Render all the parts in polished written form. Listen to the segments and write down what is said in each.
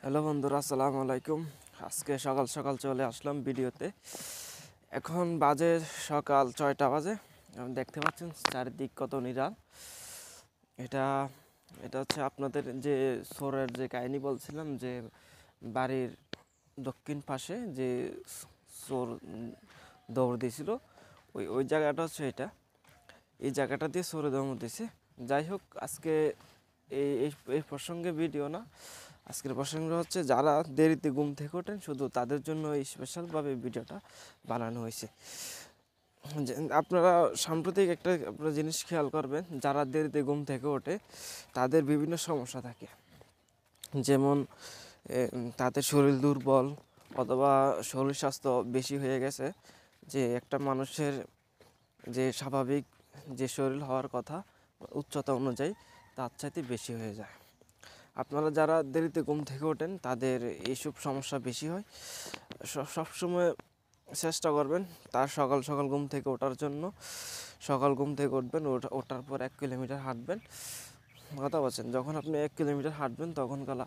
Hello বন্ধুরা, আসসালামু আলাইকুম। আজকে সকাল সকাল চলে আসলাম ভিডিওতে। এখন বাজে সকাল 6টা বাজে। দেখতে পাচ্ছেন চারিদিক কত নিরাল। এটা এটা হচ্ছে আপনাদের যে চোরের যে কাহিনী বলছিলাম, যে বাড়ির দক্ষিণ পাশে যে চোর দৌড় দিয়েছিল, ওই জায়গাটা হচ্ছে এটা। এই জায়গাটা দিয়ে চোরে দৌড় দিয়েছে। যাই হোক, আজকে এই এই এই প্রসঙ্গে ভিডিও না, আজকের প্রসঙ্গ হচ্ছে যারা দেরিতে ঘুম থেকে ওঠেন, শুধু তাদের জন্য এই স্পেশালভাবে ভিডিওটা বানানো হয়েছে। আপনারা সাম্প্রতিক একটা আপনারা জিনিস খেয়াল করবেন, যারা দেরিতে ঘুম থেকে ওঠে তাদের বিভিন্ন সমস্যা থাকে। যেমন তাদের শরীর দুর্বল অথবা শরীর স্বাস্থ্য বেশি হয়ে গেছে, যে একটা মানুষের যে স্বাভাবিক যে শরীর হওয়ার কথা উচ্চতা অনুযায়ী তার চাইতে বেশি হয়ে যায়। আপনারা যারা দেরিতে ঘুম থেকে ওঠেন তাদের এইসব সমস্যা বেশি হয়। সবসময় চেষ্টা করবেন তার সকাল সকাল ঘুম থেকে ওঠার জন্য। সকাল ঘুম থেকে উঠবেন, ওঠার পর 1 কিলোমিটার হাঁটবেন। কথা বলছেন, যখন আপনি 1 কিলোমিটার হাঁটবেন তখন কালা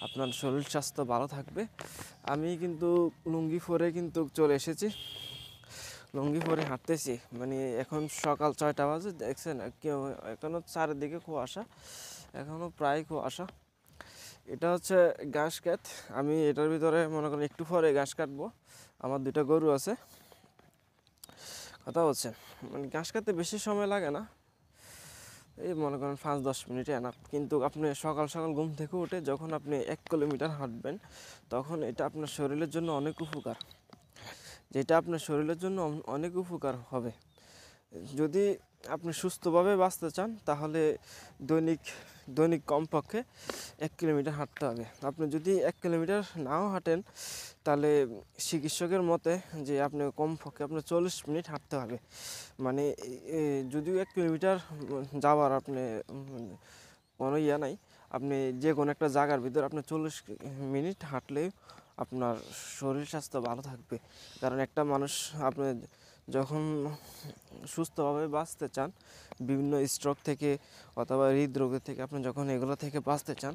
আপনার শরীর স্বাস্থ্য ভালো থাকবে। আমি কিন্তু লুঙ্গি পরে কিন্তু চলে এসেছি, লুঙ্গি পরে হাঁটতেছি। মানে এখন সকাল 6টা বাজে, দেখছেন কেউ এখনও চারিদিকে কুয়াশা, এখনও প্রায় কুয়াশা। এটা হচ্ছে ঘাস ক্ষেত। আমি এটার ভিতরে মনে করেন একটু পরে ঘাস কাটবো। আমার 2টা গরু আছে। কথা বলছেন, মানে ঘাস কাটতে বেশি সময় লাগে না, এই মনে করেন 5-10 মিনিটে আনা। কিন্তু আপনি সকাল সকাল ঘুম থেকে উঠে যখন আপনি 1 কিলোমিটার হাঁটবেন, তখন এটা আপনার শরীরের জন্য অনেক উপকার। যেটা আপনার শরীরের জন্য অনেক উপকার হবে। যদি আপনি সুস্থভাবে বাঁচতে চান তাহলে দৈনিক দৈনিক কমপক্ষে 1 কিলোমিটার হাঁটতে হবে। আপনি যদি 1 কিলোমিটার নাও হাঁটেন, তাহলে চিকিৎসকের মতে যে আপনি কমপক্ষে আপনার 40 মিনিট হাঁটতে হবে। মানে যদিও 1 কিলোমিটার যাওয়ার আপনি কোনো ইয়া নাই, আপনি যে কোনো একটা জায়গার ভিতরে আপনি 40 মিনিট হাঁটলেই আপনার শরীর স্বাস্থ্য ভালো থাকবে। কারণ একটা মানুষ আপনি যখন সুস্থভাবে বাঁচতে চান, বিভিন্ন স্ট্রোক থেকে অথবা হৃদরোগের থেকে আপনি যখন এগুলো থেকে বাঁচতে চান,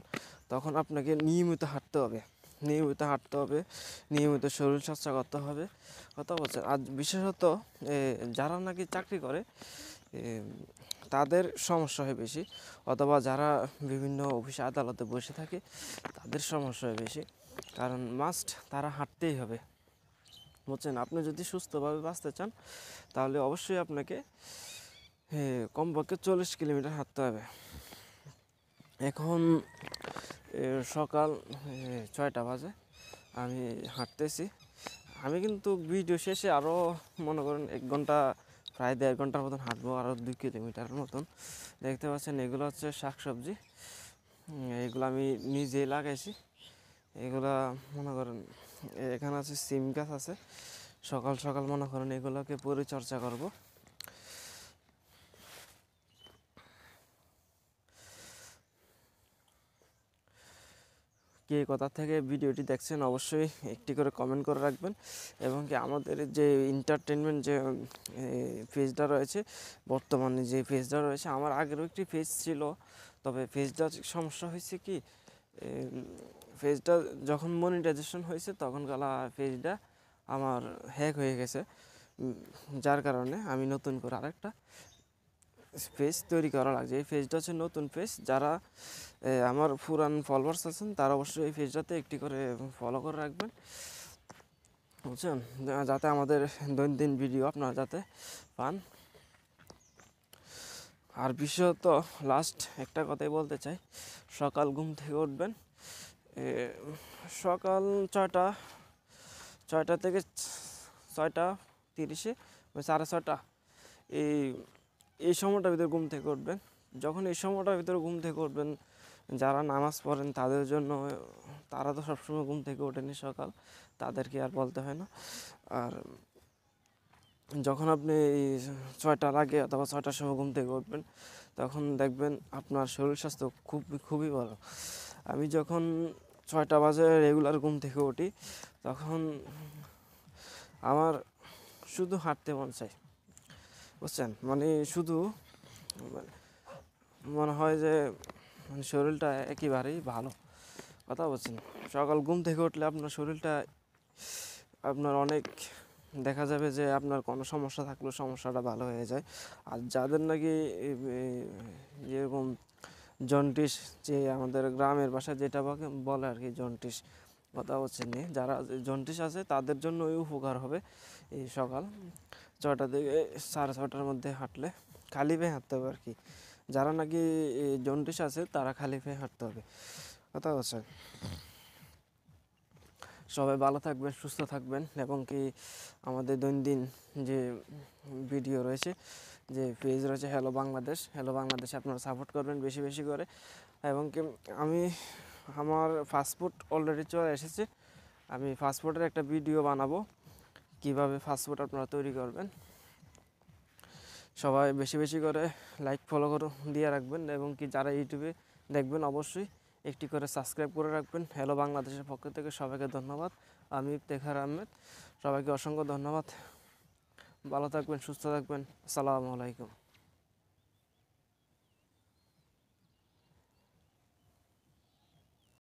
তখন আপনাকে নিয়মিত হাঁটতে হবে, নিয়মিত হাঁটতে হবে, নিয়মিত শরীর চর্চা করতে হবে। কথা বলছেন, আজ বিশেষত যারা নাকি চাকরি করে তাদের সমস্যা হয় বেশি, অথবা যারা বিভিন্ন অফিসে আদালতে বসে থাকে তাদের সমস্যা হয় বেশি। কারণ মাস্ট তারা হাঁটতেই হবে। বুঝছেন, আপনি যদি সুস্থভাবে বাঁচতে চান তাহলে অবশ্যই আপনাকে কমপক্ষে 40 কিলোমিটার হাঁটতে হবে। এখন সকাল 6টা বাজে, আমি হাঁটতেছি। আমি কিন্তু ভিডিও শেষে আরও মনে করেন 1 ঘন্টা, প্রায় 1.5 ঘন্টার মতন হাঁটবো, আরও 2 কিলোমিটারের মতন। দেখতে পাচ্ছেন এগুলো হচ্ছে শাকসবজি, এগুলো আমি নিজেই লাগাইছি। এগুলা মনে করেন এখানে আছে সিম গাছ আছে। সকাল সকাল মনে করেন এগুলোকে পরিচর্যা করব। কে কোথা থেকে ভিডিওটি দেখছেন অবশ্যই একটি করে কমেন্ট করে রাখবেন। এবং কি আমাদের যে এন্টারটেনমেন্ট যে পেজটা রয়েছে, বর্তমানে যে পেজটা রয়েছে, আমার আগেরও একটি পেজ ছিল, তবে পেজটার সমস্যা হয়েছে কি, পেজটা যখন মনিটাইজেশন হয়েছে তখন কালা পেজটা আমার হ্যাক হয়ে গেছে, যার কারণে আমি নতুন করে আরেকটা পেজ তৈরি করা লাগছে। এই পেজটা হচ্ছে নতুন পেজ। যারা আমার পুরান ফলোয়ার্স আছেন তারা অবশ্যই এই পেজটাতে একটি করে ফলো করে রাখবেন, বুঝছেন, যাতে আমাদের দৈনন্দিন ভিডিও আপনারা যাতে পান। আর বিশেষত লাস্ট একটা কথাই বলতে চাই, সকাল ঘুম থেকে উঠবেন সকাল 6টা থেকে 6:30, 6:30, এই এই সময়টার ভিতরে ঘুম থেকে উঠবেন। যখন এই সময়টার ভিতরে ঘুম থেকে উঠবেন, যারা নামাজ পড়েন তাদের জন্য, তারা তো সবসময় ঘুম থেকে ওঠেনি সকাল, তাদেরকে আর বলতে হয় না। আর যখন আপনি এই 6টার আগে অথবা 6টার সময় ঘুম থেকে উঠবেন, তখন দেখবেন আপনার শরীর স্বাস্থ্য খুবই ভালো। আমি যখন 6টা বাজে রেগুলার ঘুম থেকে উঠি, তখন আমার শুধু হাঁটতে মন চায়, বুঝছেন, মানে শুধু মনে হয় যে শরীরটা একেবারেই ভালো। কথা বলছেন। সকাল ঘুম থেকে উঠলে আপনার শরীরটা আপনার অনেক দেখা যাবে যে আপনার কোনো সমস্যা থাকলেও সমস্যাটা ভালো হয়ে যায়। আর যাদের নাকি যেরকম জন্ডিস, যে আমাদের গ্রামের ভাষায় যেটা বলে আর কি জন্ডিস, কথা হচ্ছে নিয়ে যারা জন্ডিস আছে তাদের জন্য ওই উপকার হবে এই সকাল 6টা থেকে 6:30টার মধ্যে হাঁটলে, খালি পায়ে হাঁটতে হবে আর কি। যারা নাকি জন্ডিস আছে তারা খালি পায়ে হাঁটতে হবে, কথা হচ্ছে। সবাই ভালো থাকবেন, সুস্থ থাকবেন, এবং কি আমাদের দৈনন্দিন যে ভিডিও রয়েছে, যে পেজ রয়েছে হ্যালো বাংলাদেশে আপনারা সাপোর্ট করবেন বেশি বেশি করে। এবং কি আমি আমার ফাস্টফুড অলরেডি চলে এসেছে, আমি ফাস্টফুডের একটা ভিডিও বানাবো, কিভাবে ফাস্টফুড আপনারা তৈরি করবেন। সবাই বেশি বেশি করে লাইক ফলো দিয়ে রাখবেন, এবং কি যারা ইউটিউবে দেখবেন অবশ্যই একটি করে সাবস্ক্রাইব করে রাখবেন। হ্যালো বাংলাদেশের পক্ষ থেকে সবাইকে ধন্যবাদ। আমি ইফতেখার আহমেদ, সবাইকে অসংখ্য ধন্যবাদ। ভালো থাকবেন, সুস্থ থাকবেন। আসসালামু আলাইকুম।